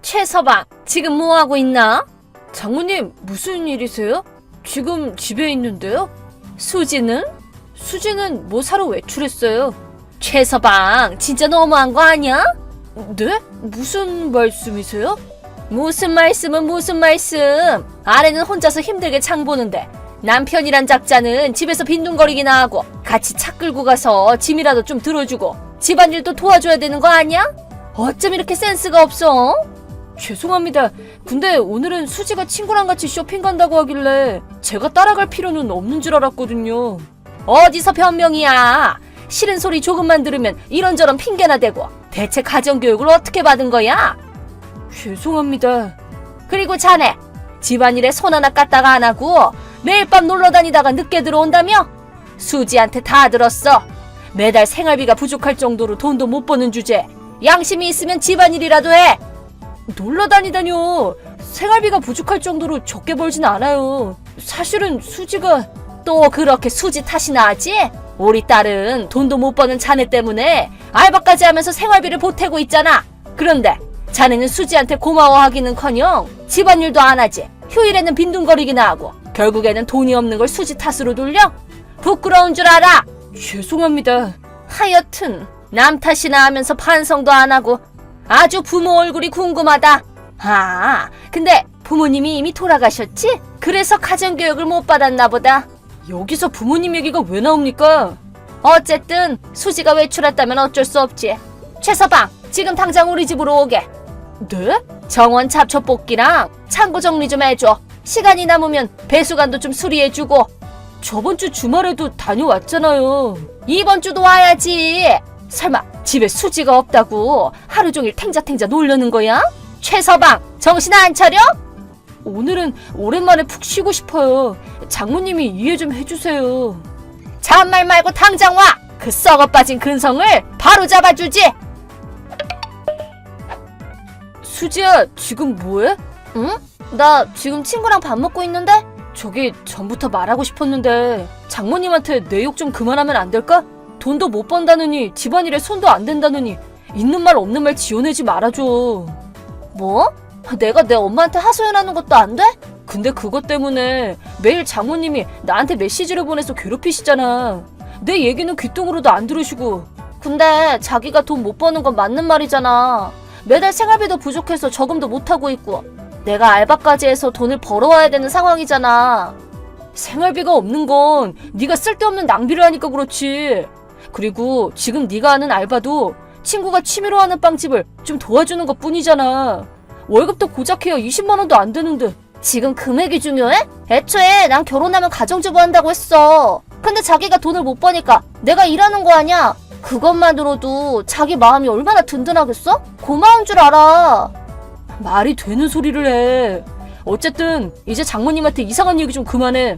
최서방, 지금 뭐하고 있나? 장모님, 무슨 일이세요? 지금 집에 있는데요? 수지는? 수지는 뭐 사러 외출했어요. 최서방, 진짜 너무한 거 아니야? 네? 무슨 말씀이세요? 무슨 말씀은 무슨 말씀. 아내는 혼자서 힘들게 장 보는데 남편이란 작자는 집에서 빈둥거리기나 하고 같이 차 끌고 가서 짐이라도 좀 들어주고 집안일도 도와줘야 되는 거 아니야? 어쩜 이렇게 센스가 없어? 죄송합니다. 근데 오늘은 수지가 친구랑 같이 쇼핑 간다고 하길래 제가 따라갈 필요는 없는 줄 알았거든요. 어디서 변명이야. 싫은 소리 조금만 들으면 이런저런 핑계나 대고 대체 가정교육을 어떻게 받은 거야? 죄송합니다. 그리고 자네, 집안일에 손 하나 까다가 안 하고 매일 밤 놀러 다니다가 늦게 들어온다며? 수지한테 다 들었어. 매달 생활비가 부족할 정도로 돈도 못 버는 주제. 양심이 있으면 집안일이라도 해. 놀러 다니다뇨. 생활비가 부족할 정도로 적게 벌진 않아요. 사실은 수지가... 또 그렇게 수지 탓이나 하지? 우리 딸은 돈도 못 버는 자네 때문에 알바까지 하면서 생활비를 보태고 있잖아. 그런데 자네는 수지한테 고마워하기는커녕 집안일도 안 하지. 휴일에는 빈둥거리기나 하고 결국에는 돈이 없는 걸 수지 탓으로 돌려? 부끄러운 줄 알아. 죄송합니다. 하여튼 남 탓이나 하면서 반성도 안 하고 아주 부모 얼굴이 궁금하다. 아, 근데 부모님이 이미 돌아가셨지? 그래서 가정교육을 못 받았나 보다. 여기서 부모님 얘기가 왜 나옵니까? 어쨌든 수지가 외출했다면 어쩔 수 없지. 최서방, 지금 당장 우리 집으로 오게. 네? 정원 잡초 뽑기랑 창고 정리 좀 해줘. 시간이 남으면 배수관도 좀 수리해주고. 저번 주 주말에도 다녀왔잖아요. 이번 주도 와야지. 설마 집에 수지가 없다고 하루 종일 탱자탱자 놀려는 거야? 최서방, 정신 안 차려? 오늘은 오랜만에 푹 쉬고 싶어요. 장모님이 이해 좀 해주세요. 잔말 말고 당장 와! 그 썩어 빠진 근성을 바로 잡아주지! 수지야, 지금 뭐해? 응? 나 지금 친구랑 밥 먹고 있는데? 저기 전부터 말하고 싶었는데 장모님한테 내 욕 좀 그만하면 안 될까? 돈도 못 번다느니 집안일에 손도 안 댄다느니 있는 말 없는 말 지어내지 말아줘. 뭐? 내가 내 엄마한테 하소연하는 것도 안 돼? 근데 그것 때문에 매일 장모님이 나한테 메시지를 보내서 괴롭히시잖아. 내 얘기는 귓등으로도 안 들으시고. 근데 자기가 돈 못 버는 건 맞는 말이잖아. 매달 생활비도 부족해서 저금도 못하고 있고 내가 알바까지 해서 돈을 벌어와야 되는 상황이잖아. 생활비가 없는 건 네가 쓸데없는 낭비를 하니까 그렇지. 그리고 지금 네가 하는 알바도 친구가 취미로 하는 빵집을 좀 도와주는 것 뿐이잖아. 월급도 고작 해야 20만 원도 안 되는데. 지금 금액이 중요해? 애초에 난 결혼하면 가정주부 한다고 했어. 근데 자기가 돈을 못 버니까 내가 일하는 거 아냐? 그것만으로도 자기 마음이 얼마나 든든하겠어? 고마운 줄 알아. 말이 되는 소리를 해. 어쨌든 이제 장모님한테 이상한 얘기 좀 그만해.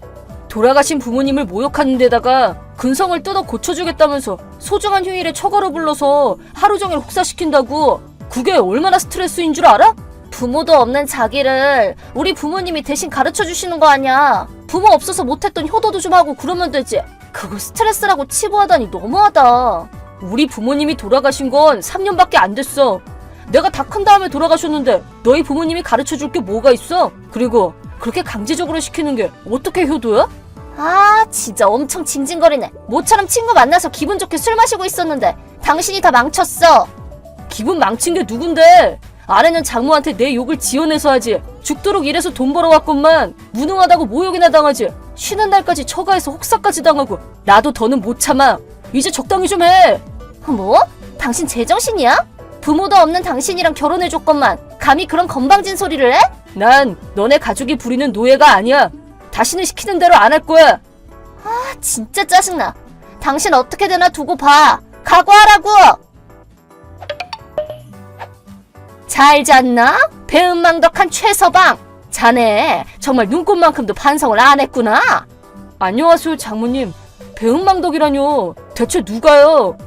돌아가신 부모님을 모욕하는 데다가 근성을 뜯어 고쳐주겠다면서 소중한 휴일에 처가로 불러서 하루 종일 혹사시킨다고. 그게 얼마나 스트레스인 줄 알아? 부모도 없는 자기를 우리 부모님이 대신 가르쳐주시는 거 아니야. 부모 없어서 못했던 효도도 좀 하고 그러면 되지. 그걸 스트레스라고 치부하다니 너무하다. 우리 부모님이 돌아가신 건 3년밖에 안 됐어. 내가 다 큰 다음에 돌아가셨는데 너희 부모님이 가르쳐줄 게 뭐가 있어? 그리고 그렇게 강제적으로 시키는 게 어떻게 효도야? 아, 진짜 엄청 징징거리네. 모처럼 친구 만나서 기분 좋게 술 마시고 있었는데 당신이 다 망쳤어. 기분 망친 게 누군데? 아내는 장모한테 내 욕을 지어내서 하지. 죽도록 일해서 돈 벌어왔건만 무능하다고 모욕이나 당하지. 쉬는 날까지 처가에서 혹사까지 당하고. 나도 더는 못 참아. 이제 적당히 좀 해. 뭐? 당신 제정신이야? 부모도 없는 당신이랑 결혼해줬건만 감히 그런 건방진 소리를 해? 난 너네 가족이 부리는 노예가 아니야. 다시는 시키는 대로 안 할 거야. 아, 진짜 짜증나. 당신 어떻게 되나 두고 봐. 각오하라고. 잘 잤나? 배은망덕한 최서방. 자네 정말 눈꽃만큼도 반성을 안 했구나. 안녕하세요, 장모님. 배은망덕이라뇨. 대체 누가요?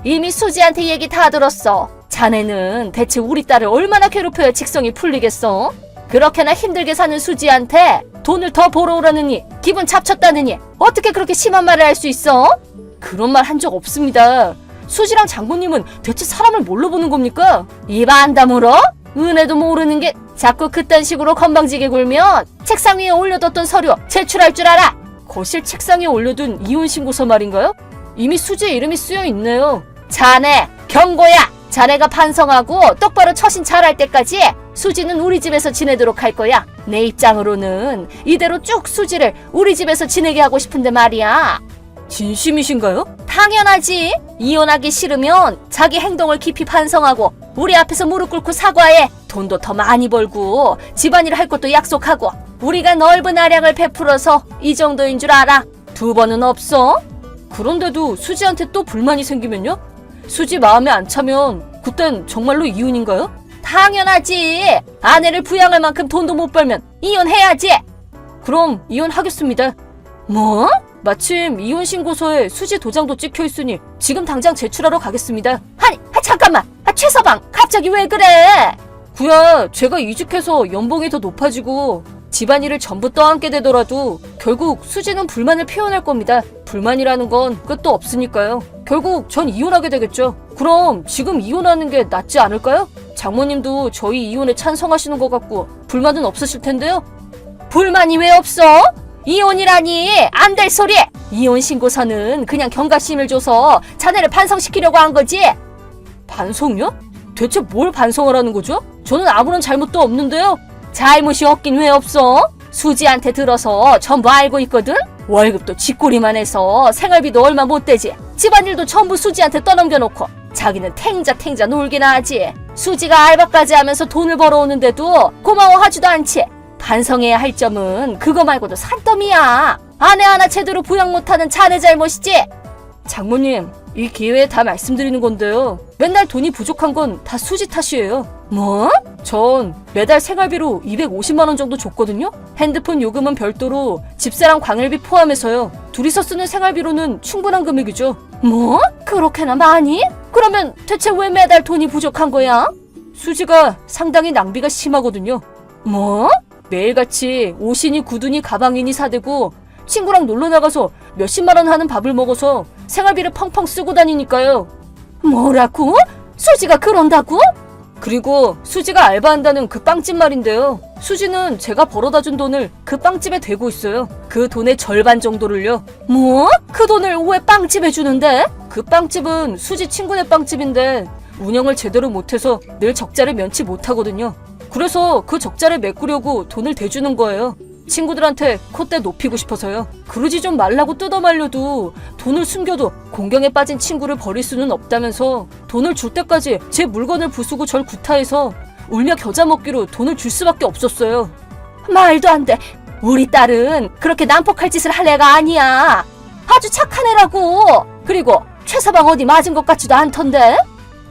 이미 수지한테 얘기 다 들었어. 자네는 대체 우리 딸을 얼마나 괴롭혀야 직성이 풀리겠어? 그렇게나 힘들게 사는 수지한테 돈을 더 벌어오라느니 기분 잡쳤다느니 어떻게 그렇게 심한 말을 할 수 있어? 그런 말 한 적 없습니다. 수지랑 장모님은 대체 사람을 뭘로 보는 겁니까? 입 안 다물어? 은혜도 모르는 게 자꾸 그딴 식으로 건방지게 굴면 책상 위에 올려뒀던 서류 제출할 줄 알아. 거실 책상에 올려둔 이혼 신고서 말인가요? 이미 수지의 이름이 쓰여 있네요. 자네 경고야. 자네가 반성하고 똑바로 처신 잘할 때까지 수지는 우리 집에서 지내도록 할 거야. 내 입장으로는 이대로 쭉 수지를 우리 집에서 지내게 하고 싶은데 말이야. 진심이신가요? 당연하지. 이혼하기 싫으면 자기 행동을 깊이 반성하고 우리 앞에서 무릎 꿇고 사과해. 돈도 더 많이 벌고 집안일 할 것도 약속하고 우리가 넓은 아량을 베풀어서 이 정도인 줄 알아. 2번은 없어? 그런데도 수지한테 또 불만이 생기면요? 수지 마음에 안 차면 그땐 정말로 이혼인가요? 당연하지. 아내를 부양할 만큼 돈도 못 벌면 이혼해야지. 그럼 이혼하겠습니다. 뭐? 마침 이혼 신고서에 수지 도장도 찍혀 있으니 지금 당장 제출하러 가겠습니다. 아니, 잠깐만. 최서방, 갑자기 왜 그래? 구야, 제가 이직해서 연봉이 더 높아지고 집안일을 전부 떠안게 되더라도 결국 수지는 불만을 표현할 겁니다. 불만이라는 건 끝도 없으니까요. 결국 전 이혼하게 되겠죠. 그럼 지금 이혼하는 게 낫지 않을까요? 장모님도 저희 이혼에 찬성하시는 것 같고 불만은 없으실 텐데요. 불만이 왜 없어? 이혼이라니 안 될 소리! 이혼 신고서는 그냥 경각심을 줘서 자네를 반성시키려고 한 거지. 반성요? 대체 뭘 반성을 하는 거죠? 저는 아무런 잘못도 없는데요. 잘못이 없긴 왜 없어? 수지한테 들어서 전부 알고 있거든? 월급도 쥐꼬리만 해서 생활비도 얼마 못 되지. 집안일도 전부 수지한테 떠넘겨놓고 자기는 탱자 놀기나 하지. 수지가 알바까지 하면서 돈을 벌어오는데도 고마워하지도 않지. 반성해야 할 점은 그거 말고도 산더미야. 아내 하나 제대로 부양 못하는 자네 잘못이지. 장모님, 이 기회에 다 말씀드리는 건데요. 맨날 돈이 부족한 건 다 수지 탓이에요. 뭐? 전 매달 생활비로 250만 원 정도 줬거든요. 핸드폰 요금은 별도로 집세랑 광일비 포함해서요. 둘이서 쓰는 생활비로는 충분한 금액이죠. 뭐? 그렇게나 많이? 그러면 대체 왜 매달 돈이 부족한 거야? 수지가 상당히 낭비가 심하거든요. 뭐? 매일같이 옷이니 구두니 가방이니 사대고 친구랑 놀러 나가서 몇십만 원 하는 밥을 먹어서 생활비를 펑펑 쓰고 다니니까요. 뭐라고? 수지가 그런다고? 그리고 수지가 알바한다는 그 빵집 말인데요. 수지는 제가 벌어다 준 돈을 그 빵집에 대고 있어요. 그 돈의 절반 정도를요. 뭐? 그 돈을 왜 빵집에 주는데? 그 빵집은 수지 친구네 빵집인데 운영을 제대로 못해서 늘 적자를 면치 못하거든요. 그래서 그 적자를 메꾸려고 돈을 대주는 거예요. 친구들한테 콧대 높이고 싶어서요. 그러지 좀 말라고 뜯어말려도 돈을 숨겨도 공경에 빠진 친구를 버릴 수는 없다면서 돈을 줄 때까지 제 물건을 부수고 절 구타해서 울며 겨자 먹기로 돈을 줄 수밖에 없었어요. 말도 안 돼. 우리 딸은 그렇게 난폭할 짓을 할 애가 아니야. 아주 착한 애라고. 그리고 최서방 어디 맞은 것 같지도 않던데.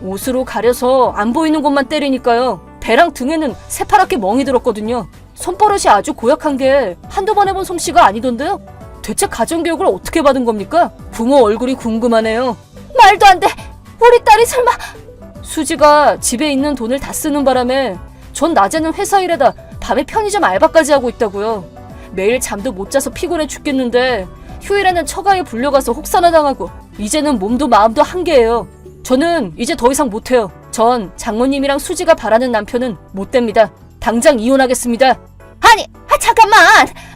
옷으로 가려서 안 보이는 곳만 때리니까요. 배랑 등에는 새파랗게 멍이 들었거든요. 손버릇이 아주 고약한 게 한두 번 해본 솜씨가 아니던데요. 대체 가정교육을 어떻게 받은 겁니까? 부모 얼굴이 궁금하네요. 말도 안 돼. 우리 딸이 설마. 수지가 집에 있는 돈을 다 쓰는 바람에 전 낮에는 회사 일에다 밤에 편의점 알바까지 하고 있다고요. 매일 잠도 못 자서 피곤해 죽겠는데 휴일에는 처가에 불려가서 혹사나 당하고 이제는 몸도 마음도 한계예요. 저는 이제 더 이상 못해요. 전 장모님이랑 수지가 바라는 남편은 못 됩니다. 당장 이혼하겠습니다. 아니, 잠깐만.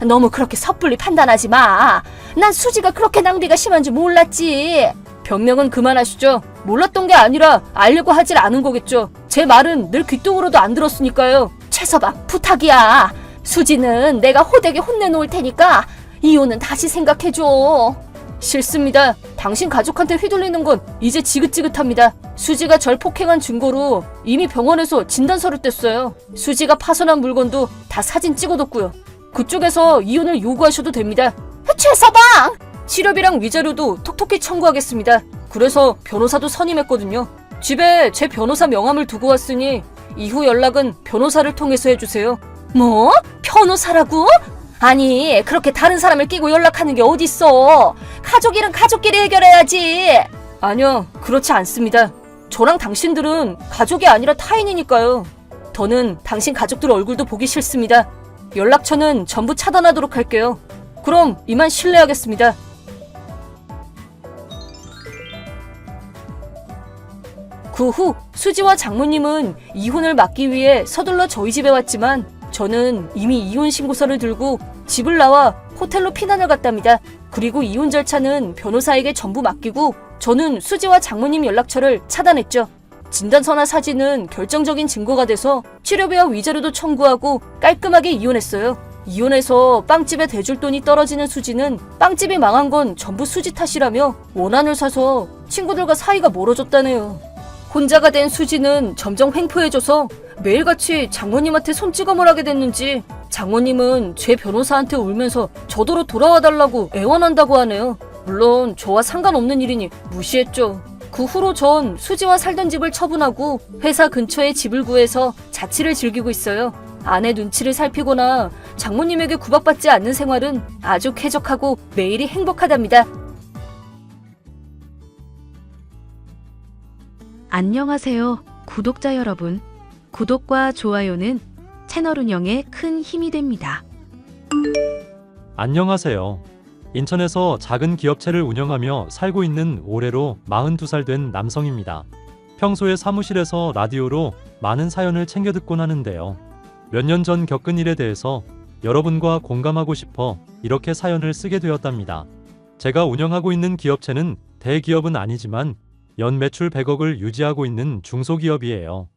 너무 그렇게 섣불리 판단하지 마. 난 수지가 그렇게 낭비가 심한 줄 몰랐지. 변명은 그만하시죠. 몰랐던 게 아니라 알려고 하질 않은 거겠죠. 제 말은 늘 귀뚱으로도 안 들었으니까요. 최서방, 부탁이야. 수지는 내가 호되게 혼내놓을 테니까 이혼은 다시 생각해줘. 싫습니다. 당신 가족한테 휘둘리는 건 이제 지긋지긋합니다. 수지가 절 폭행한 증거로 이미 병원에서 진단서를 뗐어요. 수지가 파손한 물건도 다 사진 찍어뒀고요. 그쪽에서 이혼을 요구하셔도 됩니다. 최서방! 치료비랑 위자료도 톡톡히 청구하겠습니다. 그래서 변호사도 선임했거든요. 집에 제 변호사 명함을 두고 왔으니 이후 연락은 변호사를 통해서 해주세요. 뭐? 변호사라고? 아니, 그렇게 다른 사람을 끼고 연락하는 게 어딨어. 가족 일은 가족끼리 해결해야지. 아니요, 그렇지 않습니다. 저랑 당신들은 가족이 아니라 타인이니까요. 더는 당신 가족들 얼굴도 보기 싫습니다. 연락처는 전부 차단하도록 할게요. 그럼 이만 실례하겠습니다. 그 후 수지와 장모님은 이혼을 막기 위해 서둘러 저희 집에 왔지만 저는 이미 이혼 신고서를 들고 집을 나와 호텔로 피난을 갔답니다. 그리고 이혼 절차는 변호사에게 전부 맡기고 저는 수지와 장모님 연락처를 차단했죠. 진단서나 사진은 결정적인 증거가 돼서 치료비와 위자료도 청구하고 깔끔하게 이혼했어요. 이혼해서 빵집에 대줄 돈이 떨어지는 수지는 빵집이 망한 건 전부 수지 탓이라며 원한을 사서 친구들과 사이가 멀어졌다네요. 혼자가 된 수지는 점점 횡포해져서 매일같이 장모님한테 손찌검을 하게 됐는지 장모님은 제 변호사한테 울면서 저더러 돌아와달라고 애원한다고 하네요. 물론 저와 상관없는 일이니 무시했죠. 그 후로 전 수지와 살던 집을 처분하고 회사 근처에 집을 구해서 자취를 즐기고 있어요. 아내 눈치를 살피거나 장모님에게 구박받지 않는 생활은 아주 쾌적하고 매일이 행복하답니다. 안녕하세요, 구독자 여러분. 구독과 좋아요는 채널 운영에 큰 힘이 됩니다. 안녕하세요. 인천에서 작은 기업체를 운영하며 살고 있는 올해로 42살 된 남성입니다. 평소에 사무실에서 라디오로 많은 사연을 챙겨 듣곤 하는데요. 몇 년 전 겪은 일에 대해서 여러분과 공감하고 싶어 이렇게 사연을 쓰게 되었답니다. 제가 운영하고 있는 기업체는 대기업은 아니지만 연 매출 100억을 유지하고 있는 중소기업이에요.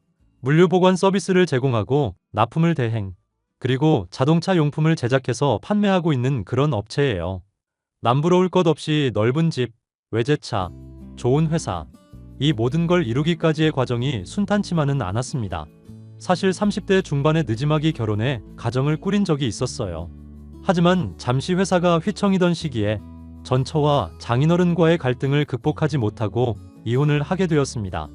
물류 보관 서비스를 제공하고 납품을 대행, 그리고 자동차 용품을 제작해서 판매하고 있는 그런 업체예요. 남부러울 것 없이 넓은 집, 외제차, 좋은 회사, 이 모든 걸 이루기까지의 과정이 순탄치만은 않았습니다. 사실 30대 중반에 늦지막이 결혼해 가정을 꾸린 적이 있었어요. 하지만 잠시 회사가 휘청이던 시기에 전처와 장인어른과의 갈등을 극복하지 못하고 이혼을 하게 되었습니다.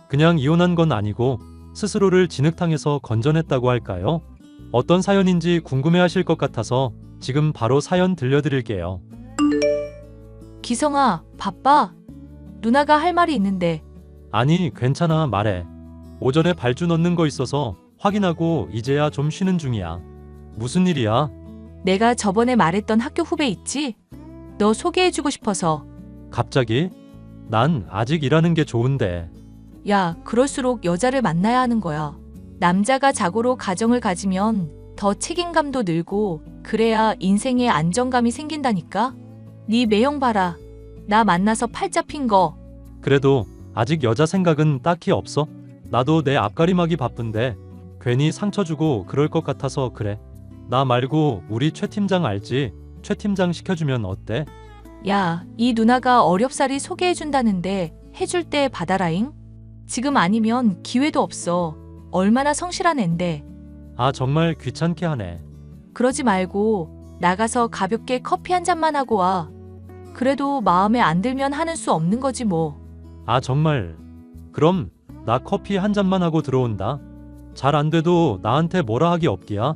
그냥 이혼한 건 아니고 스스로를 진흙탕에서 건져냈다고 할까요? 어떤 사연인지 궁금해하실 것 같아서 지금 바로 사연 들려드릴게요. 기성아, 바빠? 누나가 할 말이 있는데. 아니, 괜찮아, 말해. 오전에 발주 넣는 거 있어서 확인하고 이제야 좀 쉬는 중이야. 무슨 일이야? 내가 저번에 말했던 학교 후배 있지? 너 소개해주고 싶어서. 갑자기? 난 아직 일하는 게 좋은데. 야, 그럴수록 여자를 만나야 하는 거야. 남자가 자고로 가정을 가지면 더 책임감도 늘고 그래야 인생에 안정감이 생긴다니까? 네 매형 봐라. 나 만나서 팔 잡힌 거. 그래도 아직 여자 생각은 딱히 없어? 나도 내 앞가림하기 바쁜데 괜히 상처 주고 그럴 것 같아서 그래. 나 말고 우리 최 팀장 알지? 최 팀장 시켜주면 어때? 야, 이 누나가 어렵사리 소개해준다는데 해줄 때 받아라잉? 지금 아니면 기회도 없어. 얼마나 성실한 앤데. 아, 정말 귀찮게 하네. 그러지 말고 나가서 가볍게 커피 한 잔만 하고 와. 그래도 마음에 안 들면 하는 수 없는 거지 뭐. 아, 정말. 그럼 나 커피 한 잔만 하고 들어온다. 잘 안 돼도 나한테 뭐라 하기 없기야.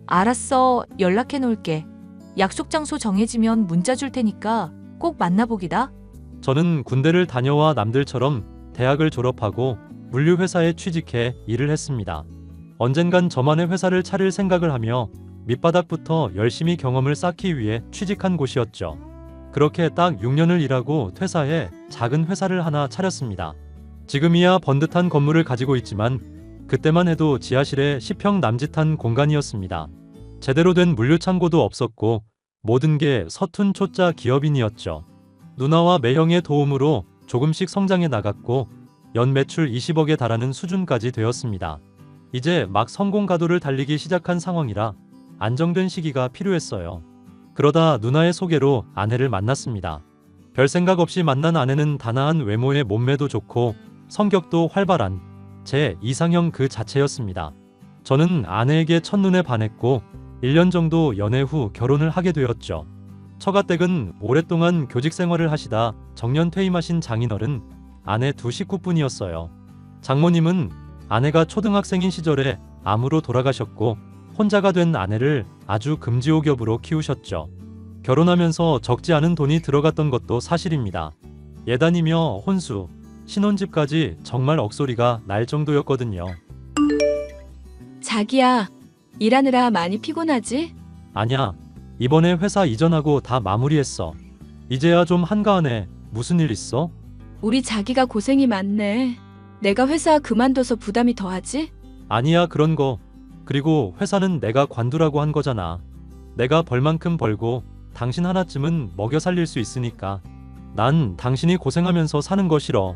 알았어. 연락해 놓을게. 약속 장소 정해지면 문자 줄 테니까 꼭 만나보기다. 저는 군대를 다녀와 남들처럼 대학을 졸업하고 물류회사에 취직해 일을 했습니다. 언젠간 저만의 회사를 차릴 생각을 하며 밑바닥부터 열심히 경험을 쌓기 위해 취직한 곳이었죠. 그렇게 딱 6년을 일하고 퇴사해 작은 회사를 하나 차렸습니다. 지금이야 번듯한 건물을 가지고 있지만 그때만 해도 지하실에 10평 남짓한 공간이었습니다. 제대로 된 물류창고도 없었고 모든 게 서툰 초짜 기업인이었죠. 누나와 매형의 도움으로 조금씩 성장해 나갔고 연 매출 20억에 달하는 수준까지 되었습니다. 이제 막 성공 가도를 달리기 시작한 상황이라 안정된 시기가 필요했어요. 그러다 누나의 소개로 아내를 만났습니다. 별 생각 없이 만난 아내는 단아한 외모에 몸매도 좋고 성격도 활발한 제 이상형 그 자체였습니다. 저는 아내에게 첫눈에 반했고 1년 정도 연애 후 결혼을 하게 되었죠. 처가댁은 오랫동안 교직 생활을 하시다 정년 퇴임하신 장인어른, 아내 두 식구뿐이었어요. 장모님은 아내가 초등학생인 시절에 암으로 돌아가셨고 혼자가 된 아내를 아주 금지옥엽으로 키우셨죠. 결혼하면서 적지 않은 돈이 들어갔던 것도 사실입니다. 예단이며 혼수, 신혼집까지 정말 억소리가 날 정도였거든요. 자기야, 일하느라 많이 피곤하지? 아냐, 이번에 회사 이전하고 다 마무리했어. 이제야 좀 한가하네. 무슨 일 있어? 우리 자기가 고생이 많네. 내가 회사 그만둬서 부담이 더하지? 아니야, 그런 거. 그리고 회사는 내가 관두라고 한 거잖아. 내가 벌 만큼 벌고 당신 하나쯤은 먹여 살릴 수 있으니까. 난 당신이 고생하면서 사는 거 싫어.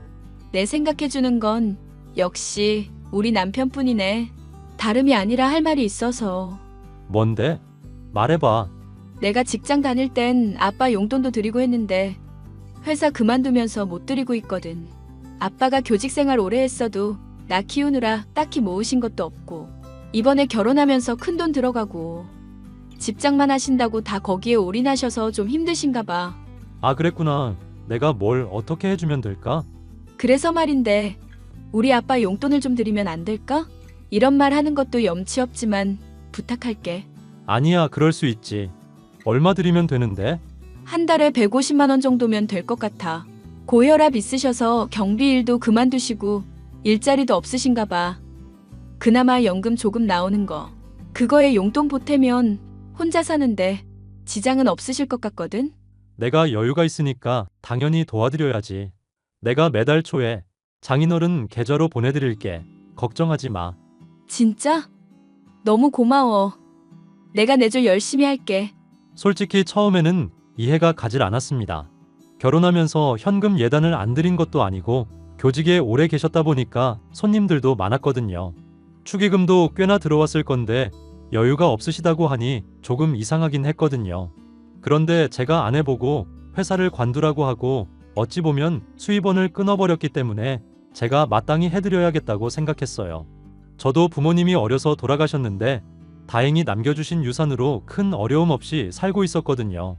내 생각해주는 건 역시 우리 남편뿐이네. 다름이 아니라 할 말이 있어서. 뭔데? 말해봐. 내가 직장 다닐 땐 아빠 용돈도 드리고 했는데 회사 그만두면서 못 드리고 있거든. 아빠가 교직 생활 오래 했어도 나 키우느라 딱히 모으신 것도 없고 이번에 결혼하면서 큰돈 들어가고 집장만 하신다고 다 거기에 올인하셔서 좀 힘드신가 봐. 아, 그랬구나. 내가 뭘 어떻게 해주면 될까? 그래서 말인데 우리 아빠 용돈을 좀 드리면 안 될까? 이런 말 하는 것도 염치 없지만 부탁할게. 아니야, 그럴 수 있지. 얼마 드리면 되는데? 한 달에 150만 원 정도면 될 것 같아. 고혈압 있으셔서 경비 일도 그만두시고 일자리도 없으신가 봐. 그나마 연금 조금 나오는 거. 그거에 용돈 보태면 혼자 사는데 지장은 없으실 것 같거든? 내가 여유가 있으니까 당연히 도와드려야지. 내가 매달 초에 장인어른 계좌로 보내드릴게. 걱정하지 마. 진짜? 너무 고마워. 내가 내조 열심히 할게. 솔직히 처음에는 이해가 가질 않았습니다. 결혼하면서 현금 예단을 안 드린 것도 아니고 교직에 오래 계셨다 보니까 손님들도 많았거든요. 축의금도 꽤나 들어왔을 건데 여유가 없으시다고 하니 조금 이상하긴 했거든요. 그런데 제가 안 해보고 회사를 관두라고 하고 어찌 보면 수입원을 끊어버렸기 때문에 제가 마땅히 해드려야겠다고 생각했어요. 저도 부모님이 어려서 돌아가셨는데 다행히 남겨주신 유산으로 큰 어려움 없이 살고 있었거든요.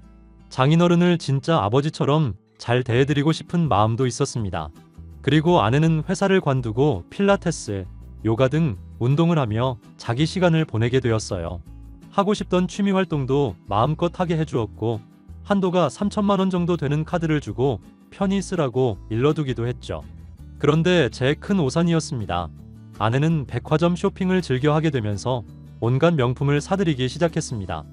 장인어른을 진짜 아버지처럼 잘 대해드리고 싶은 마음도 있었습니다. 그리고 아내는 회사를 관두고 필라테스, 요가 등 운동을 하며 자기 시간을 보내게 되었어요. 하고 싶던 취미 활동도 마음껏 하게 해주었고 한도가 3천만 원 정도 되는 카드를 주고 편히 쓰라고 일러두기도 했죠. 그런데 제 큰 오산이었습니다. 아내는 백화점 쇼핑을 즐겨 하게 되면서 온갖 명품을 사들이기 시작했습니다.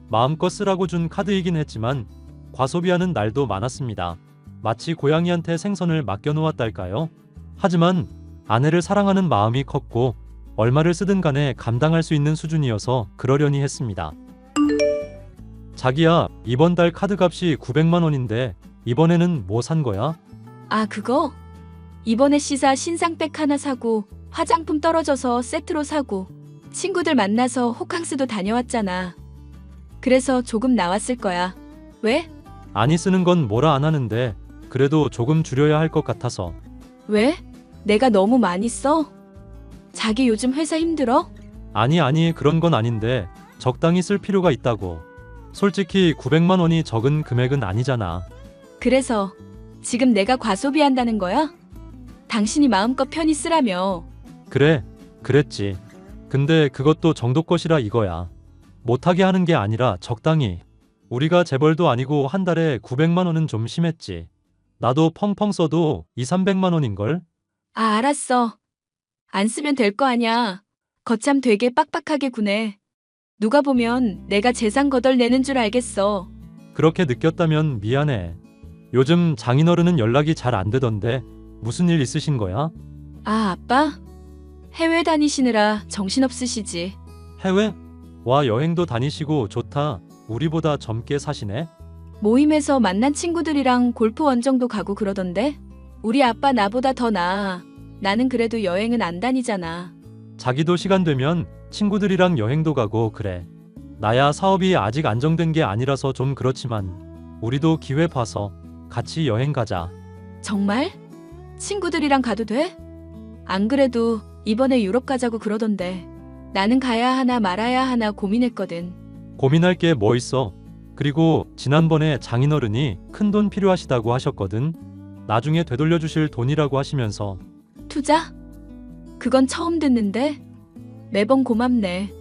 마음껏 쓰라고 준 카드이긴 했지만 과소비하는 날도 많았습니다. 마치 고양이한테 생선을 맡겨놓았달까요? 하지만 아내를 사랑하는 마음이 컸고 얼마를 쓰든 간에 감당할 수 있는 수준이어서 그러려니 했습니다. 자기야, 이번 달 카드값이 900만 원인데 이번에는 뭐 산 거야? 아, 그거? 이번에 시사 신상백 하나 사고 화장품 떨어져서 세트로 사고 친구들 만나서 호캉스도 다녀왔잖아. 그래서 조금 나왔을 거야. 왜? 아니, 쓰는 건 뭐라 안 하는데 그래도 조금 줄여야 할 것 같아서. 왜? 내가 너무 많이 써? 자기 요즘 회사 힘들어? 아니, 그런 건 아닌데 적당히 쓸 필요가 있다고. 솔직히 900만 원이 적은 금액은 아니잖아. 그래서 지금 내가 과소비한다는 거야? 당신이 마음껏 편히 쓰라며. 그래, 그랬지. 근데 그것도 정도껏이라 이거야. 못하게 하는 게 아니라 적당히. 우리가 재벌도 아니고 한 달에 900만 원은 좀 심했지. 나도 펑펑 써도 200~300만 원인걸? 아, 알았어. 안 쓰면 될 거 아냐. 거참 되게 빡빡하게 구네. 누가 보면 내가 재산 거덜내는 줄 알겠어. 그렇게 느꼈다면 미안해. 요즘 장인어른은 연락이 잘 안 되던데 무슨 일 있으신 거야? 아, 아빠? 해외 다니시느라 정신없으시지. 해외? 와, 여행도 다니시고 좋다. 우리보다 젊게 사시네? 모임에서 만난 친구들이랑 골프 원정도 가고 그러던데? 우리 아빠 나보다 더 나아. 나는 그래도 여행은 안 다니잖아. 자기도 시간 되면 친구들이랑 여행도 가고 그래. 나야 사업이 아직 안정된 게 아니라서 좀 그렇지만 우리도 기회 봐서 같이 여행 가자. 정말? 친구들이랑 가도 돼? 안 그래도 이번에 유럽 가자고 그러던데. 나는 가야 하나 말아야 하나 고민했거든. 고민할 게 뭐 있어. 그리고 지난번에 장인어른이 큰돈 필요하시다고 하셨거든. 나중에 되돌려 주실 돈이라고 하시면서. 투자? 그건 처음 듣는데? 매번 고맙네.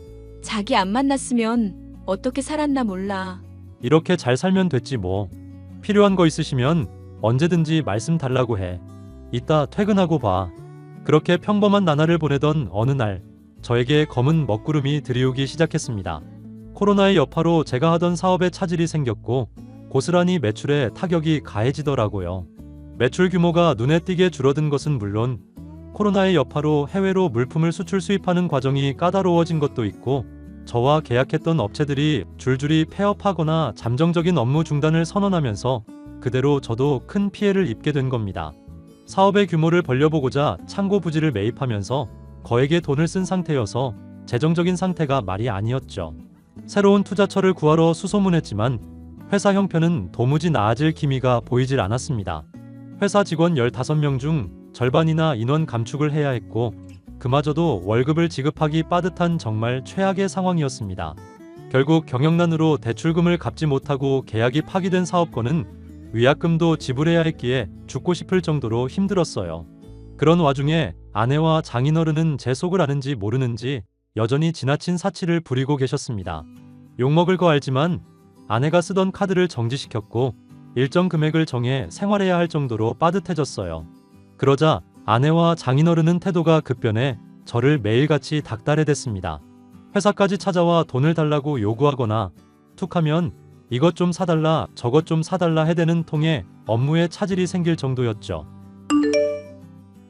자기 안 만났으면 어떻게 살았나 몰라. 이렇게 잘 살면 됐지 뭐. 필요한 거 있으시면 언제든지 말씀 달라고 해. 이따 퇴근하고 봐. 그렇게 평범한 나날을 보내던 어느 날 저에게 검은 먹구름이 들이오기 시작했습니다. 코로나의 여파로 제가 하던 사업에 차질이 생겼고 고스란히 매출에 타격이 가해지더라고요. 매출 규모가 눈에 띄게 줄어든 것은 물론 코로나의 여파로 해외로 물품을 수출 수입하는 과정이 까다로워진 것도 있고 저와 계약했던 업체들이 줄줄이 폐업하거나 잠정적인 업무 중단을 선언하면서 그대로 저도 큰 피해를 입게 된 겁니다. 사업의 규모를 벌려보고자 창고 부지를 매입하면서 거액의 돈을 쓴 상태여서 재정적인 상태가 말이 아니었죠. 새로운 투자처를 구하러 수소문했지만 회사 형편은 도무지 나아질 기미가 보이질 않았습니다. 회사 직원 15명 중 절반이나 인원 감축을 해야 했고 그마저도 월급을 지급하기 빠듯한 정말 최악의 상황이었습니다. 결국 경영난으로 대출금을 갚지 못하고 계약이 파기된 사업권은 위약금도 지불해야 했기에 죽고 싶을 정도로 힘들었어요. 그런 와중에 아내와 장인어른은 제 속을 아는지 모르는지 여전히 지나친 사치를 부리고 계셨습니다. 욕먹을 거 알지만 아내가 쓰던 카드를 정지시켰고 일정 금액을 정해 생활해야 할 정도로 빠듯해졌어요. 그러자 아내와 장인어른은 태도가 급변해 저를 매일같이 닥달해댔습니다. 회사까지 찾아와 돈을 달라고 요구하거나 툭하면 이것 좀 사달라 저것 좀 사달라 해대는 통에 업무에 차질이 생길 정도였죠.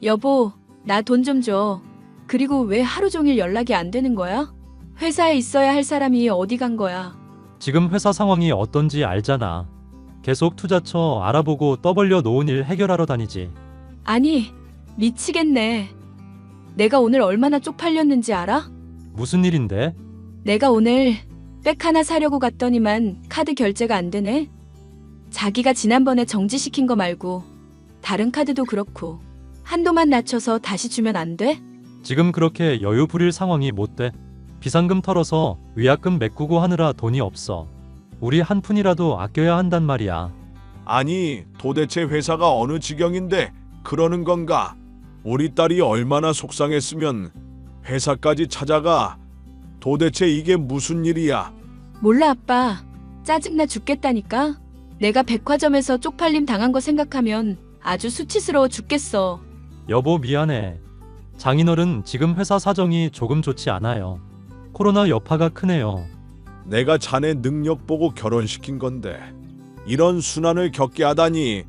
여보, 나 돈 좀 줘. 그리고 왜 하루 종일 연락이 안 되는 거야? 회사에 있어야 할 사람이 어디 간 거야? 지금 회사 상황이 어떤지 알잖아. 계속 투자처 알아보고 떠벌려 놓은 일 해결하러 다니지. 아니, 미치겠네. 내가 오늘 얼마나 쪽팔렸는지 알아? 무슨 일인데? 내가 오늘 백 하나 사려고 갔더니만 카드 결제가 안 되네. 자기가 지난번에 정지시킨 거 말고 다른 카드도 그렇고 한도만 낮춰서 다시 주면 안 돼? 지금 그렇게 여유 부릴 상황이 못 돼. 비상금 털어서 위약금 메꾸고 하느라 돈이 없어. 우리 한 푼이라도 아껴야 한단 말이야. 아니, 도대체 회사가 어느 지경인데 그러는 건가? 우리 딸이 얼마나 속상했으면 회사까지 찾아가. 도대체 이게 무슨 일이야? 몰라 아빠. 짜증나 죽겠다니까. 내가 백화점에서 쪽팔림 당한 거 생각하면 아주 수치스러워 죽겠어. 여보 미안해. 장인어른 지금 회사 사정이 조금 좋지 않아요. 코로나 여파가 크네요. 내가 자네 능력 보고 결혼시킨 건데 이런 순환을 겪게 하다니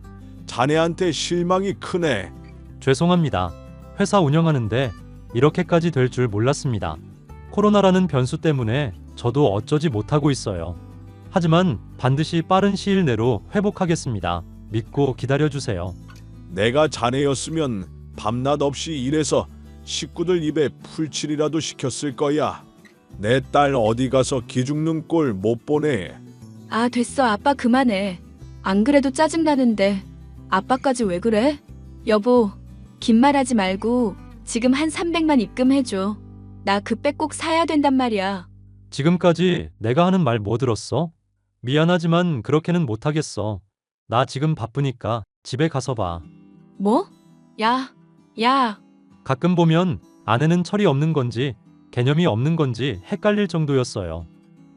자네한테 실망이 크네. 죄송합니다. 회사 운영하는데 이렇게까지 될 줄 몰랐습니다. 코로나라는 변수 때문에 저도 어쩌지 못하고 있어요. 하지만 반드시 빠른 시일 내로 회복하겠습니다. 믿고 기다려주세요. 내가 자네였으면 밤낮 없이 일해서 식구들 입에 풀칠이라도 시켰을 거야. 내 딸 어디 가서 기죽는 꼴 못 보네. 아, 됐어. 아빠 그만해. 안 그래도 짜증나는데 아빠까지 왜 그래? 여보, 긴 말하지 말고 지금 한 300만 입금해줘. 나 그 백 꼭 사야 된단 말이야. 지금까지 내가 하는 말 뭐 들었어? 미안하지만 그렇게는 못하겠어. 나 지금 바쁘니까 집에 가서 봐. 뭐? 야. 가끔 보면 아내는 철이 없는 건지 개념이 없는 건지 헷갈릴 정도였어요.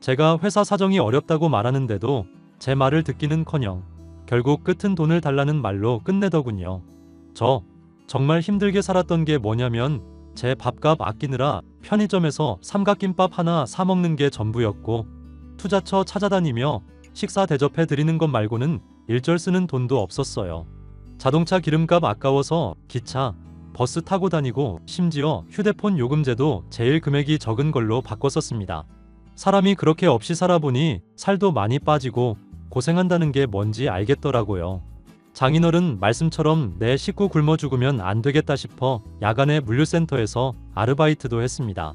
제가 회사 사정이 어렵다고 말하는데도 제 말을 듣기는커녕 결국 끝은 돈을 달라는 말로 끝내더군요. 저 정말 힘들게 살았던 게 뭐냐면 제 밥값 아끼느라 편의점에서 삼각김밥 하나 사 먹는 게 전부였고 투자처 찾아다니며 식사 대접해 드리는 것 말고는 일절 쓰는 돈도 없었어요. 자동차 기름값 아까워서 기차, 버스 타고 다니고 심지어 휴대폰 요금제도 제일 금액이 적은 걸로 바꿨었습니다. 사람이 그렇게 없이 살아보니 살도 많이 빠지고 고생한다는 게 뭔지 알겠더라고요. 장인어른 말씀처럼 내 식구 굶어 죽으면 안 되겠다 싶어 야간에 물류센터에서 아르바이트도 했습니다.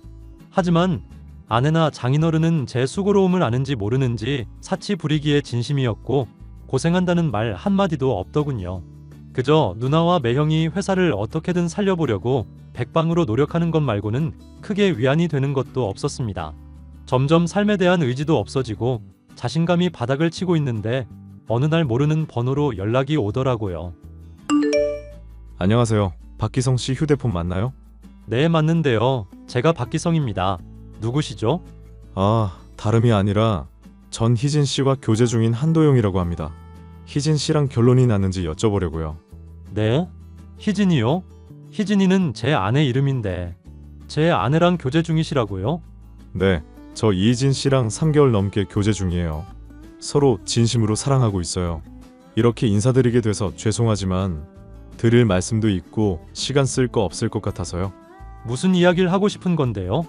하지만 아내나 장인어른은 제 수고로움을 아는지 모르는지 사치 부리기에 진심이었고 고생한다는 말 한마디도 없더군요. 그저 누나와 매형이 회사를 어떻게든 살려보려고 백방으로 노력하는 것 말고는 크게 위안이 되는 것도 없었습니다. 점점 삶에 대한 의지도 없어지고 자신감이 바닥을 치고 있는데 어느 날 모르는 번호로 연락이 오더라고요. 안녕하세요. 박기성 씨 휴대폰 맞나요? 네, 맞는데요. 제가 박기성입니다. 누구시죠? 아, 다름이 아니라 전 희진 씨와 교제 중인 한도용이라고 합니다. 희진 씨랑 결론이 났는지 여쭤보려고요. 네? 희진이요? 희진이는 제 아내 이름인데 제 아내랑 교제 중이시라고요? 네, 저 이희진 씨랑 3개월 넘게 교제 중이에요. 서로 진심으로 사랑하고 있어요. 이렇게 인사드리게 돼서 죄송하지만 드릴 말씀도 있고 시간 쓸 거 없을 것 같아서요. 무슨 이야기를 하고 싶은 건데요?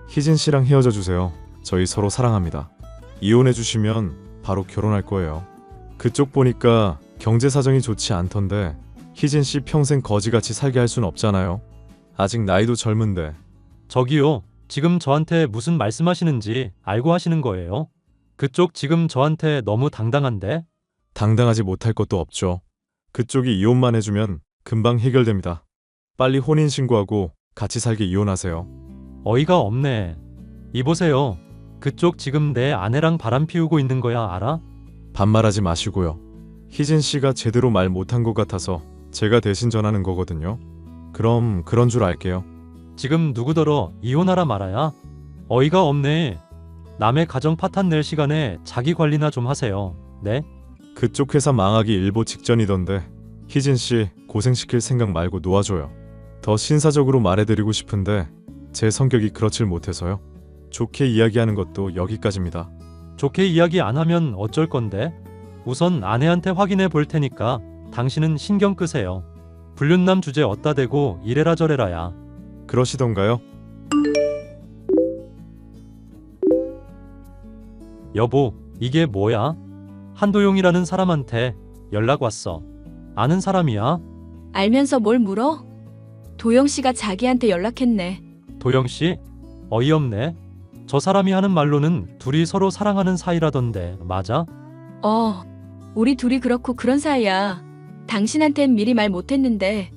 희진 씨랑 헤어져 주세요. 저희 서로 사랑합니다. 이혼해 주시면 바로 결혼할 거예요. 그쪽 보니까 경제 사정이 좋지 않던데 희진 씨 평생 거지같이 살게 할 순 없잖아요. 아직 나이도 젊은데. 저기요, 지금 저한테 무슨 말씀하시는지 알고 하시는 거예요? 그쪽 지금 저한테 너무 당당한데? 당당하지 못할 것도 없죠. 그쪽이 이혼만 해주면 금방 해결됩니다. 빨리 혼인신고하고 같이 살게 이혼하세요. 어이가 없네. 이보세요. 그쪽 지금 내 아내랑 바람 피우고 있는 거야, 알아? 반말하지 마시고요. 희진 씨가 제대로 말 못한 것 같아서 제가 대신 전하는 거거든요. 그럼 그런 줄 알게요. 지금 누구더러 이혼하라 말아야? 어이가 없네. 남의 가정 파탄 낼 시간에 자기 관리나 좀 하세요. 네? 그쪽 회사 망하기 일보 직전이던데 희진 씨 고생시킬 생각 말고 놓아줘요. 더 신사적으로 말해드리고 싶은데 제 성격이 그렇질 못해서요. 좋게 이야기하는 것도 여기까지입니다. 좋게 이야기 안 하면 어쩔 건데? 우선 아내한테 확인해 볼 테니까 당신은 신경 끄세요. 불륜남 주제 어따 대고 이래라 저래라야. 그러시던가요? 여보, 이게 뭐야? 한도용이라는 사람한테 연락 왔어. 아는 사람이야? 알면서 뭘 물어? 도영 씨가 자기한테 연락했네. 도영씨? 어이없네. 저 사람이 하는 말로는 둘이 서로 사랑하는 사이라던데 맞아? 우리 둘이 그렇고 그런 사이야. 당신한텐 미리 말 못했는데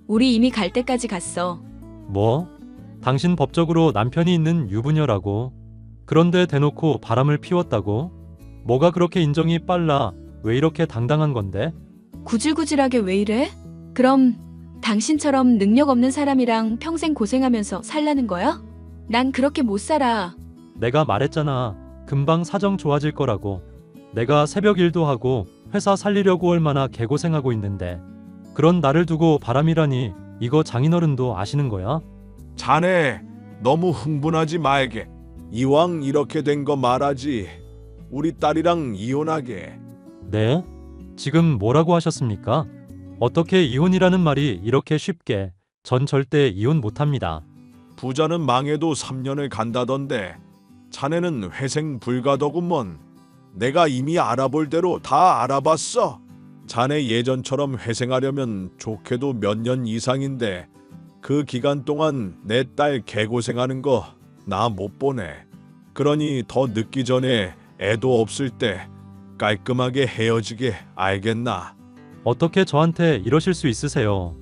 우리 이미 갈 때까지 갔어. 뭐? 당신 법적으로 남편이 있는 유부녀라고. 그런데 대놓고 바람을 피웠다고? 뭐가 그렇게 인정이 빨라? 왜 이렇게 당당한 건데? 구질구질하게 왜 이래? 그럼 당신처럼 능력 없는 사람이랑 평생 고생하면서 살라는 거야? 난 그렇게 못 살아. 내가 말했잖아. 금방 사정 좋아질 거라고. 내가 새벽 일도 하고 회사 살리려고 얼마나 개고생하고 있는데. 그런 나를 두고 바람이라니 이거 장인어른도 아시는 거야? 자네 너무 흥분하지 말게. 이왕 이렇게 된 거 말하지. 우리 딸이랑 이혼하게. 네? 지금 뭐라고 하셨습니까? 어떻게 이혼이라는 말이 이렇게 쉽게. 전 절대 이혼 못합니다. 부자는 망해도 3년을 간다던데 자네는 회생 불가더구먼. 내가 이미 알아볼 대로 다 알아봤어. 자네 예전처럼 회생하려면 좋게도 몇 년 이상인데 그 기간 동안 내 딸 개고생하는 거 나 못 보내. 그러니 더 늦기 전에 애도 없을 때 깔끔하게 헤어지게 알겠나? 어떻게 저한테 이러실 수 있으세요?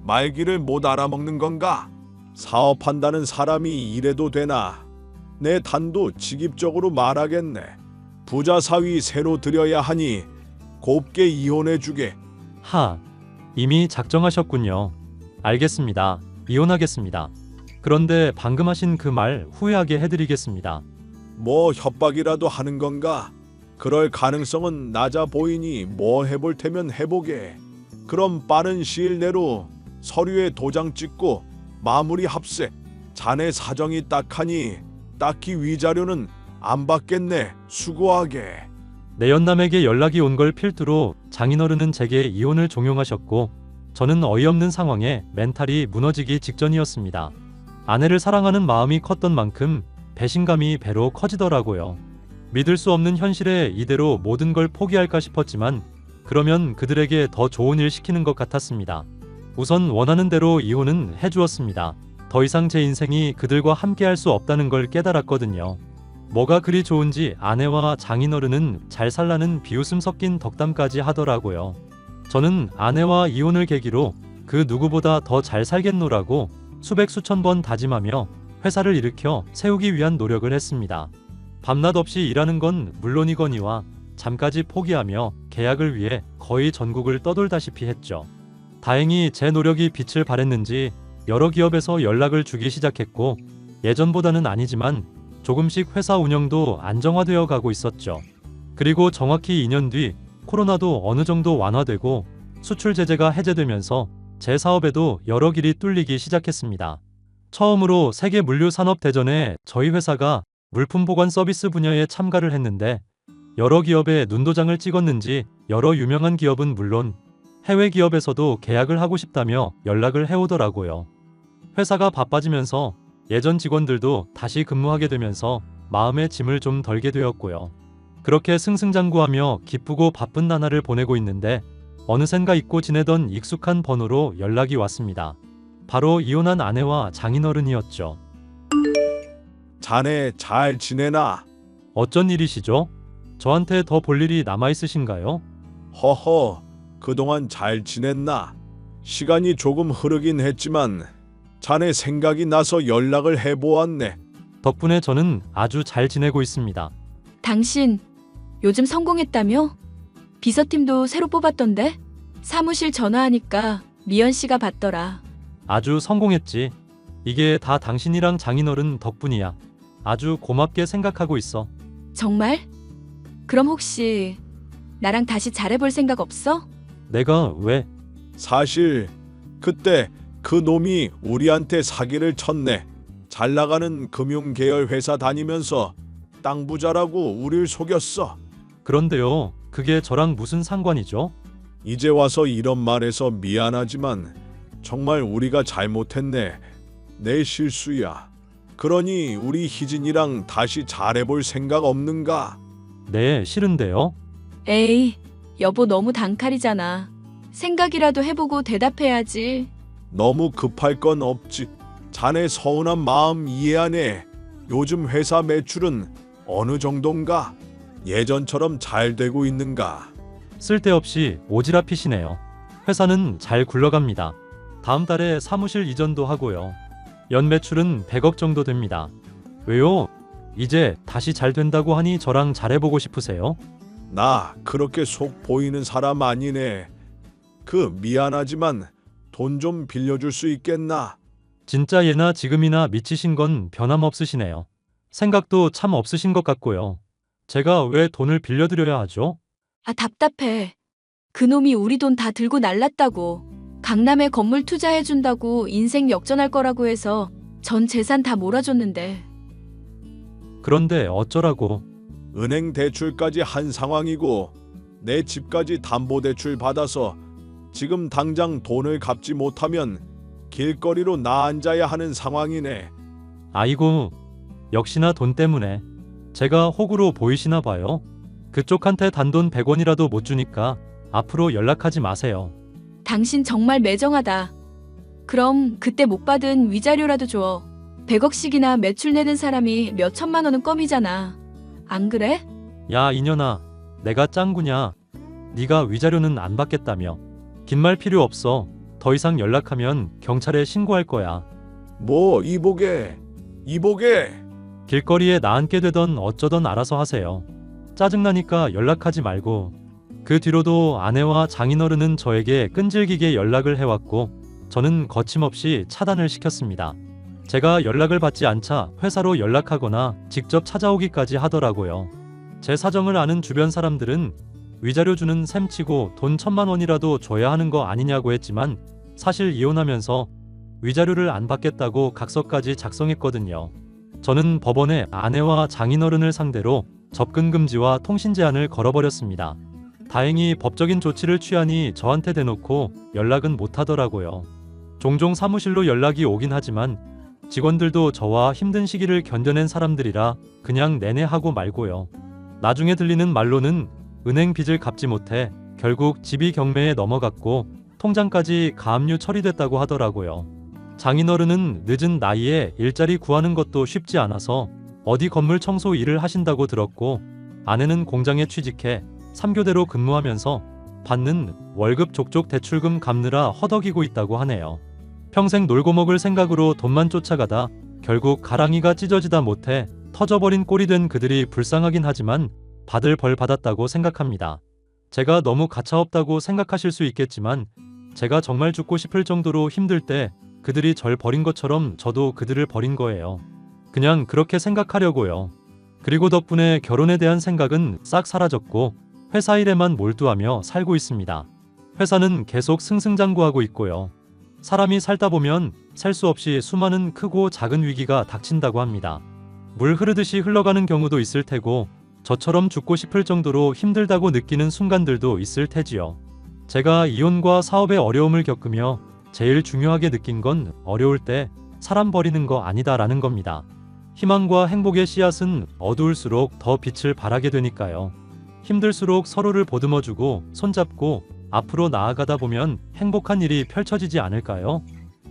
말귀를 못 알아먹는 건가? 사업한다는 사람이 이래도 되나? 내 단도 직입적으로 말하겠네. 부자 사위 새로 들여야 하니 곱게 이혼해주게. 이미 작정하셨군요. 알겠습니다. 이혼하겠습니다. 그런데 방금 하신 그 말 후회하게 해드리겠습니다. 뭐 협박이라도 하는 건가? 그럴 가능성은 낮아 보이니 뭐 해볼 테면 해보게. 그럼 빠른 시일 내로 서류에 도장 찍고 마무리 합세. 자네 사정이 딱하니 딱히 위자료는 안 받겠네. 수고하게. 내연남에게 연락이 온 걸 필두로 장인어른은 제게 이혼을 종용하셨고 저는 어이없는 상황에 멘탈이 무너지기 직전이었습니다. 아내를 사랑하는 마음이 컸던 만큼 배신감이 배로 커지더라고요. 믿을 수 없는 현실에 이대로 모든 걸 포기할까 싶었지만 그러면 그들에게 더 좋은 일 시키는 것 같았습니다. 우선 원하는 대로 이혼은 해주었습니다. 더 이상 제 인생이 그들과 함께할 수 없다는 걸 깨달았거든요. 뭐가 그리 좋은지 아내와 장인어른은 잘 살라는 비웃음 섞인 덕담까지 하더라고요. 저는 아내와 이혼을 계기로 그 누구보다 더 잘 살겠노라고 수백 수천 번 다짐하며 회사를 일으켜 세우기 위한 노력을 했습니다. 밤낮 없이 일하는 건 물론이거니와 잠까지 포기하며 계약을 위해 거의 전국을 떠돌다시피 했죠. 다행히 제 노력이 빛을 발했는지 여러 기업에서 연락을 주기 시작했고 예전보다는 아니지만 조금씩 회사 운영도 안정화되어 가고 있었죠. 그리고 정확히 2년 뒤 코로나도 어느 정도 완화되고 수출 제재가 해제되면서 제 사업에도 여러 길이 뚫리기 시작했습니다. 처음으로 세계 물류 산업 대전에 저희 회사가 물품 보관 서비스 분야에 참가를 했는데 여러 기업에 눈도장을 찍었는지 여러 유명한 기업은 물론 해외 기업에서도 계약을 하고 싶다며 연락을 해오더라고요. 회사가 바빠지면서 예전 직원들도 다시 근무하게 되면서 마음의 짐을 좀 덜게 되었고요. 그렇게 승승장구하며 기쁘고 바쁜 나날을 보내고 있는데 어느샌가 잊고 지내던 익숙한 번호로 연락이 왔습니다. 바로 이혼한 아내와 장인어른이었죠. 자네 잘 지내나? 어쩐 일이시죠? 저한테 더 볼 일이 남아있으신가요? 허허, 그동안 잘 지냈나? 시간이 조금 흐르긴 했지만 자네 생각이 나서 연락을 해보았네. 덕분에 저는 아주 잘 지내고 있습니다. 당신 요즘 성공했다며? 비서팀도 새로 뽑았던데? 사무실 전화하니까 미연 씨가 받더라. 아주 성공했지. 이게 다 당신이랑 장인어른 덕분이야. 아주 고맙게 생각하고 있어. 정말? 그럼 혹시 나랑 다시 잘해볼 생각 없어? 내가 왜? 사실 그때 그 놈이 우리한테 사기를 쳤네. 잘 나가는 금융계열 회사 다니면서 땅 부자라고 우릴 속였어. 그런데요, 그게 저랑 무슨 상관이죠? 이제 와서 이런 말해서 미안하지만 정말 우리가 잘못했네. 내 실수야. 그러니 우리 희진이랑 다시 잘해볼 생각 없는가? 네, 싫은데요. 에이, 여보 너무 단칼이잖아. 생각이라도 해보고 대답해야지. 너무 급할 건 없지. 자네 서운한 마음 이해하네. 요즘 회사 매출은 어느 정도인가? 예전처럼 잘 되고 있는가? 쓸데없이 오지랖 피시네요. 회사는 잘 굴러갑니다. 다음 달에 사무실 이전도 하고요. 연 매출은 100억 정도 됩니다. 왜요? 이제 다시 잘 된다고 하니 저랑 잘해보고 싶으세요? 나 그렇게 속 보이는 사람 아니네. 미안하지만 돈 좀 빌려줄 수 있겠나? 진짜 예나 지금이나 미치신 건 변함없으시네요. 생각도 참 없으신 것 같고요. 제가 왜 돈을 빌려드려야 하죠? 아, 답답해. 그놈이 우리 돈 다 들고 날랐다고. 강남에 건물 투자해준다고 인생 역전할 거라고 해서 전 재산 다 몰아줬는데. 그런데 어쩌라고. 은행 대출까지 한 상황이고 내 집까지 담보대출 받아서 지금 당장 돈을 갚지 못하면 길거리로 나앉아야 하는 상황이네. 아이고, 역시나 돈 때문에. 제가 호구로 보이시나 봐요. 그쪽한테 단돈 100원이라도 못 주니까 앞으로 연락하지 마세요. 당신 정말 매정하다. 그럼 그때 못 받은 위자료라도 줘. 100억씩이나 매출 내는 사람이 몇 천만 원은 껌이잖아. 안 그래? 야, 이년아. 내가 짱구냐? 네가 위자료는 안 받겠다며. 긴 말 필요 없어. 더 이상 연락하면 경찰에 신고할 거야. 뭐 이보게. 길거리에 나앉게 되던 어쩌던 알아서 하세요. 짜증나니까 연락하지 말고. 그 뒤로도 아내와 장인어른은 저에게 끈질기게 연락을 해왔고 저는 거침없이 차단을 시켰습니다. 제가 연락을 받지 않자 회사로 연락하거나 직접 찾아오기까지 하더라고요. 제 사정을 아는 주변 사람들은 위자료 주는 셈치고 돈 1,000만 원이라도 줘야 하는 거 아니냐고 했지만 사실 이혼하면서 위자료를 안 받겠다고 각서까지 작성했거든요. 저는 법원에 아내와 장인어른을 상대로 접근 금지와 통신 제한을 걸어버렸습니다. 다행히 법적인 조치를 취하니 저한테 대놓고 연락은 못 하더라고요. 종종 사무실로 연락이 오긴 하지만 직원들도 저와 힘든 시기를 견뎌낸 사람들이라 그냥 내내 하고 말고요. 나중에 들리는 말로는 은행 빚을 갚지 못해 결국 집이 경매에 넘어갔고 통장까지 가압류 처리됐다고 하더라고요. 장인어른은 늦은 나이에 일자리 구하는 것도 쉽지 않아서 어디 건물 청소 일을 하신다고 들었고 아내는 공장에 취직해 3교대로 근무하면서 받는 월급 족족 대출금 갚느라 허덕이고 있다고 하네요. 평생 놀고 먹을 생각으로 돈만 쫓아가다 결국 가랑이가 찢어지다 못해 터져버린 꼴이 된 그들이 불쌍하긴 하지만 받을 벌 받았다고 생각합니다. 제가 너무 가차없다고 생각하실 수 있겠지만 제가 정말 죽고 싶을 정도로 힘들 때 그들이 절 버린 것처럼 저도 그들을 버린 거예요. 그냥 그렇게 생각하려고요. 그리고 덕분에 결혼에 대한 생각은 싹 사라졌고 회사 일에만 몰두하며 살고 있습니다. 회사는 계속 승승장구하고 있고요. 사람이 살다 보면 셀 수 없이 수많은 크고 작은 위기가 닥친다고 합니다. 물 흐르듯이 흘러가는 경우도 있을 테고 저처럼 죽고 싶을 정도로 힘들다고 느끼는 순간들도 있을 테지요. 제가 이혼과 사업의 어려움을 겪으며 제일 중요하게 느낀 건 어려울 때 사람 버리는 거 아니다라는 겁니다. 희망과 행복의 씨앗은 어두울수록 더 빛을 발하게 되니까요. 힘들수록 서로를 보듬어주고 손잡고 앞으로 나아가다 보면 행복한 일이 펼쳐지지 않을까요?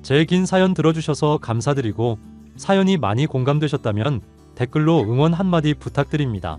제 긴 사연 들어주셔서 감사드리고 사연이 많이 공감되셨다면 댓글로 응원 한마디 부탁드립니다.